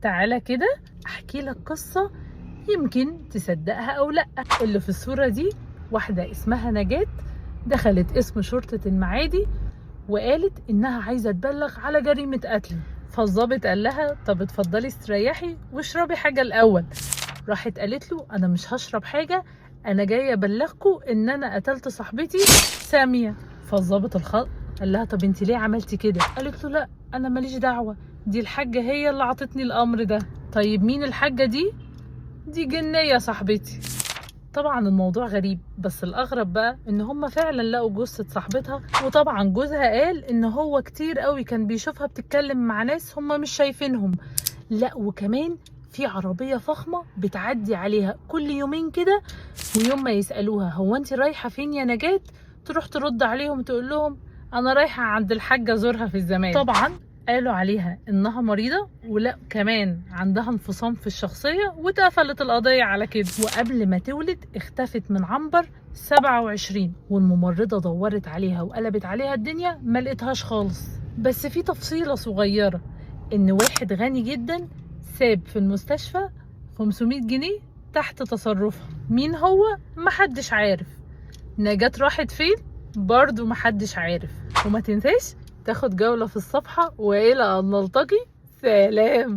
تعالى كده احكي لك قصة يمكن تصدقها او لا. اللي في الصورة دي واحدة اسمها نجاة، دخلت اسم شرطة المعادي وقالت انها عايزة تبلغ على جريمة قتل. فالظابط قال لها طب اتفضلي استريحي واشربي حاجة الاول. راحت قالت له انا مش هشرب حاجة، انا جاية ابلغكم ان انا قتلت صاحبتي سامية. فالظابط الخط قال لها طب انت ليه عملتي كده؟ قالت له لا انا ماليش دعوة، دي الحاجة هي اللي عطتني الامر ده. طيب مين الحاجة دي؟ دي جنية صاحبتي. طبعا الموضوع غريب، بس الاغرب بقى ان هم فعلا لقوا جثة صاحبتها، وطبعا جوزها قال ان هو كتير قوي كان بيشوفها بتتكلم مع ناس هم مش شايفينهم. لا وكمان في عربية فخمة بتعدي عليها كل يومين كده، ويوم ما يسألوها هو انت رايحة فين يا نجاة، تروح ترد عليهم تقول لهم انا رايحة عند الحاجة زورها في الزمان. طبعا قالوا عليها انها مريضة، ولا كمان عندها انفصام في الشخصية، واتقفلت القضية على كده. وقبل ما تولد اختفت من عنبر 27، والممرضة دورت عليها وقلبت عليها الدنيا ما لقيتهاش خالص. بس في تفصيلة صغيرة، ان واحد غني جدا ساب في المستشفى 500 جنيه تحت تصرفها. مين هو؟ محدش عارف. نجاة راحت فين؟ برضو محدش عارف. وما تنساش تاخد جولة في الصفحة، وإلى أن نلتقي، سلام.